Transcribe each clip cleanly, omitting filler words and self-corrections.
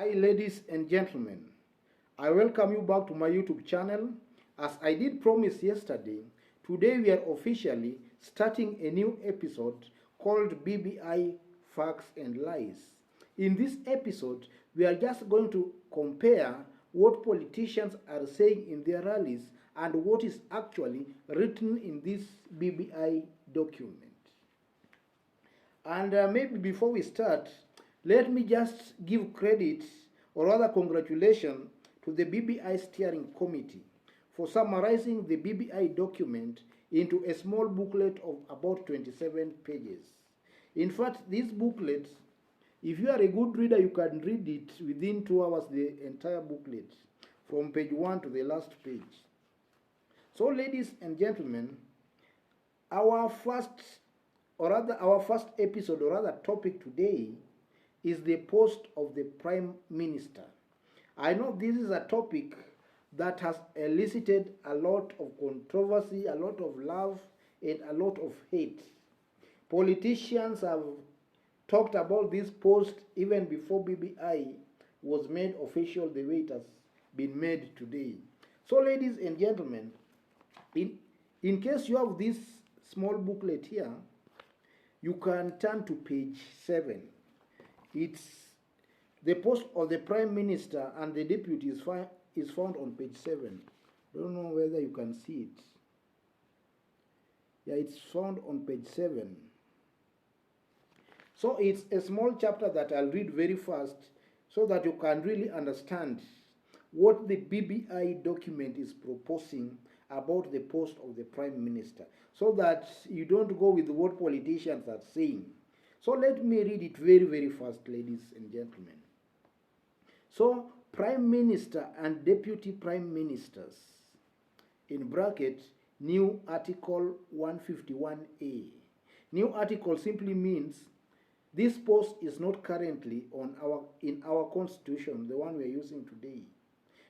Hi, ladies and gentlemen. I welcome you back to my YouTube channel. As I did promise yesterday, today we are officially starting a new episode called BBI Facts and Lies. In this episode, we are just going to compare what politicians are saying in their rallies and what is actually written in this BBI document. And maybe before we start, let me just give credit or rather congratulations to the BBI Steering Committee for summarizing the BBI document into a small booklet of about 27 pages. In fact, this booklet, if you are a good reader, you can read it within 2 hours, the entire booklet, from page 1 to the last page. So, ladies and gentlemen, our first episode or rather topic today is the post of the Prime Minister. I know this is a topic that has elicited a lot of controversy, a lot of love, and a lot of hate. Politicians have talked about this post even before BBI was made official the way it has been made today. So, ladies and gentlemen, in case you have this small booklet here, you can turn to page 7. It's the post of the Prime Minister and the Deputy is found on page 7. Don't know whether you can see it. Yeah, it's found on page 7. So it's a small chapter that I'll read very fast so that you can really understand what the BBI document is proposing about the post of the Prime Minister, so that you don't go with what politicians are saying. So let me read it very, very fast, ladies and gentlemen. So, Prime Minister and Deputy Prime Ministers, in bracket, new Article 151A. New article simply means this post is not currently in our constitution, the one we are using today,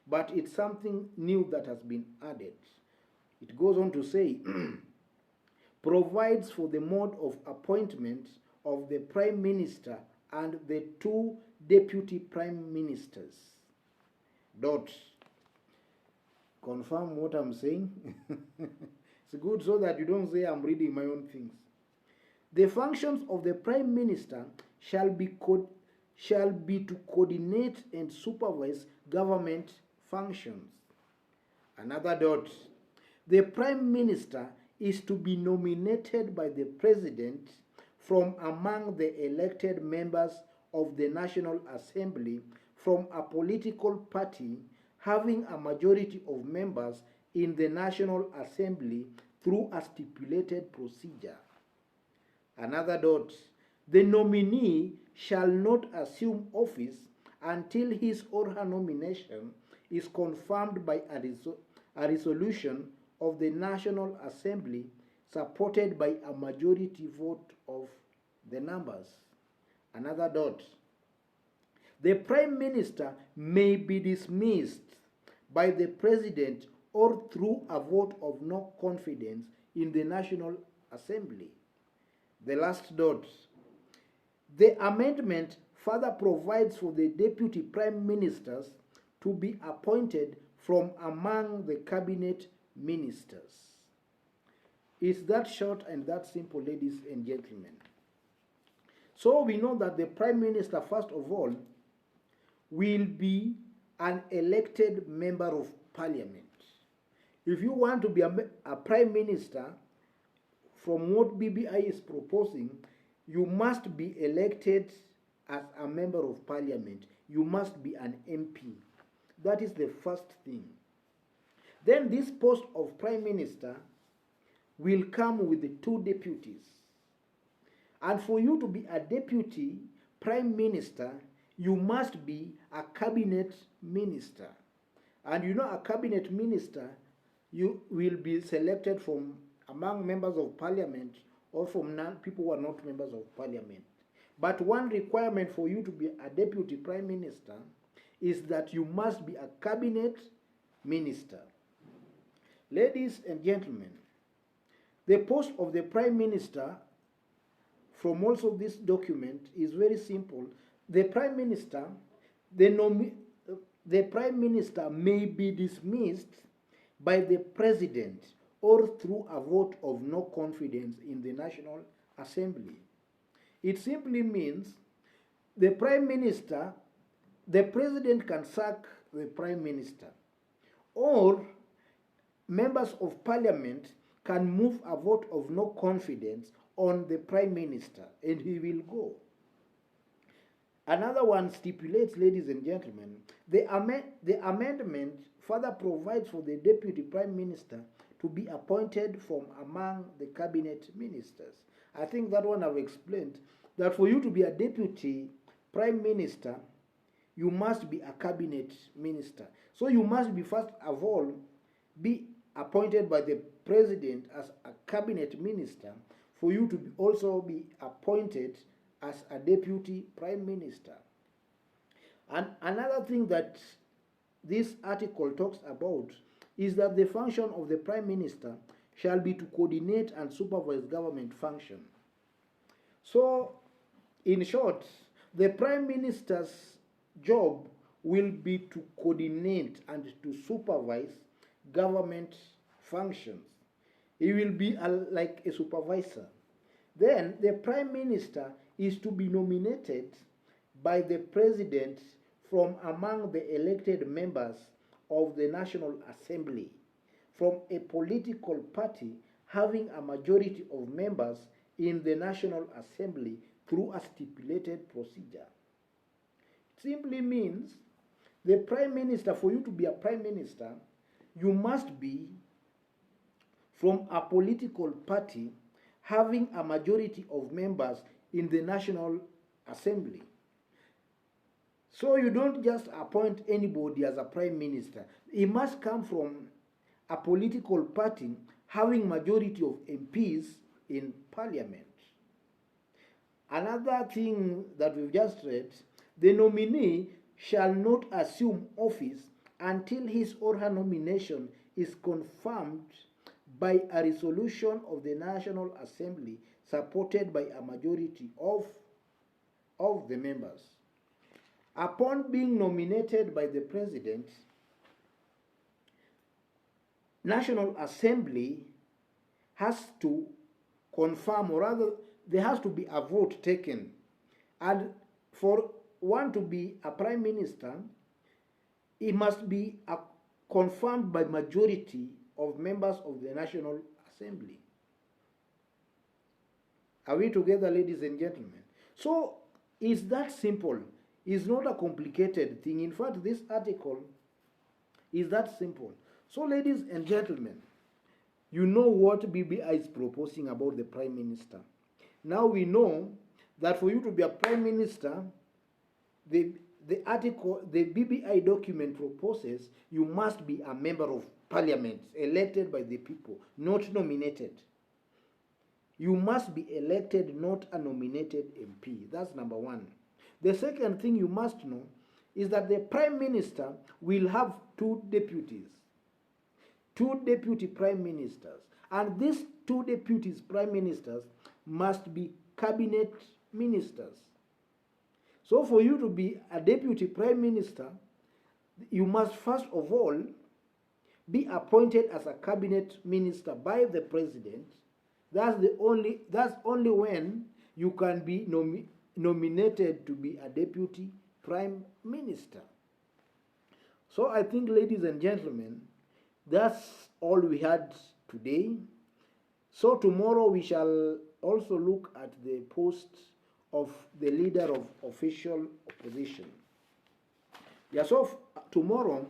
but it's something new that has been added. It goes on to say, provides for the mode of appointment of the Prime Minister and the 2 Deputy Prime Ministers. Dot. Confirm what I'm saying? It's good so that you don't say I'm reading my own things. The functions of the Prime Minister shall be to coordinate and supervise government functions. Another dot. The Prime Minister is to be nominated by the President from among the elected members of the National Assembly from a political party having a majority of members in the National Assembly through a stipulated procedure. Another dot. The nominee shall not assume office until his or her nomination is confirmed by a resolution of the National Assembly supported by a majority vote of the numbers. Another dot. The Prime Minister may be dismissed by the President or through a vote of no confidence in the National Assembly. The last dot. The amendment further provides for the Deputy Prime Ministers to be appointed from among the Cabinet Ministers. It's that short and that simple, ladies and gentlemen. So we know that the Prime Minister, first of all, will be an elected member of Parliament. If you want to be a Prime Minister, from what BBI is proposing, you must be elected as a member of Parliament. You must be an MP. That is the first thing. Then this post of Prime Minister will come with the 2 deputies. And for you to be a deputy Prime Minister, you must be a cabinet minister. And you know, a cabinet minister, you will be selected from among members of Parliament or from people who are not members of Parliament. But one requirement for you to be a deputy Prime Minister is that you must be a cabinet minister. Ladies and gentlemen, the post of the Prime Minister from also this document is very simple. The Prime Minister the, the Prime Minister may be dismissed by the President or through a vote of no confidence in the National Assembly. It simply means the Prime Minister, the President can sack the Prime Minister, or members of Parliament can move a vote of no confidence on the Prime Minister, and he will go. Another one stipulates, ladies and gentlemen, the amendment further provides for the Deputy Prime Minister to be appointed from among the Cabinet Ministers. I think that one I've explained, that for you to be a Deputy Prime Minister, you must be a Cabinet Minister. So you must be, first of all, be appointed by the President as a Cabinet Minister for you to also be appointed as a Deputy Prime Minister. And another thing that this article talks about is that the function of the Prime Minister shall be to coordinate and supervise government function. So, in short, the Prime Minister's job will be to coordinate and to supervise government functions. He will be like a supervisor. Then the Prime Minister is to be nominated by the President from among the elected members of the National Assembly from a political party having a majority of members in the National Assembly through a stipulated procedure. It simply means the Prime Minister, for you to be a Prime Minister, you must be from a political party having a majority of members in the National Assembly. So you don't just appoint anybody as a Prime Minister. He must come from a political party having majority of MPs in Parliament. Another thing that we've just read, the nominee shall not assume office until his or her nomination is confirmed by a resolution of the National Assembly supported by a majority of the members. Upon being nominated by the President, National Assembly has to confirm, or rather, there has to be a vote taken. And for one to be a Prime Minister, it must be confirmed by majority of members of the National Assembly. Are we together, ladies and gentlemen? So, it's that simple. It's not a complicated thing. In fact, this article is that simple. So, ladies and gentlemen, you know what BBI is proposing about the Prime Minister. Now we know that for you to be a Prime Minister, the article, the BBI document proposes you must be a member of Parliament, elected by the people, not nominated. You must be elected, not a nominated MP. That's number one. The second thing you must know is that the Prime Minister will have two deputies, two deputy Prime Ministers. And these two deputies Prime Ministers must be cabinet ministers. So for you to be a deputy Prime Minister, you must first of all be appointed as a cabinet minister by the President. That's only when you can be nominated to be a deputy Prime Minister. So I think, ladies and gentlemen, that's all we had today. So tomorrow we shall also look at the post of the leader of official opposition. Yeah, so tomorrow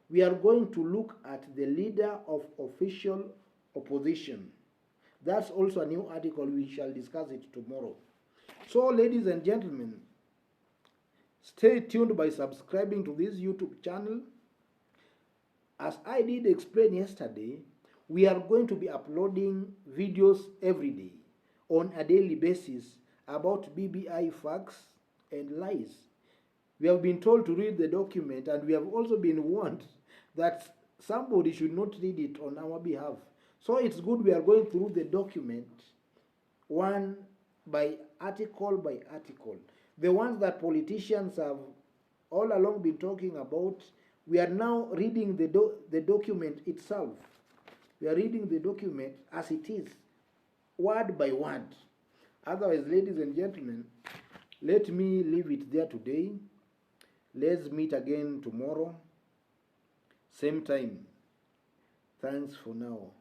we are going to look at the leader of official opposition. That's also a new article. We shall discuss it tomorrow. So, ladies and gentlemen, stay tuned by subscribing to this YouTube channel. As I did explain yesterday, we are going to be uploading videos every day on a daily basis about BBI facts and lies. We have been told to read the document, and we have also been warned that somebody should not read it on our behalf. So it's good we are going through the document one by article. The ones that politicians have all along been talking about. We are now reading the document itself. We are reading the document as it is, word by word. Otherwise, ladies and gentlemen, let me leave it there today. Let's meet again tomorrow, same time. Thanks for now.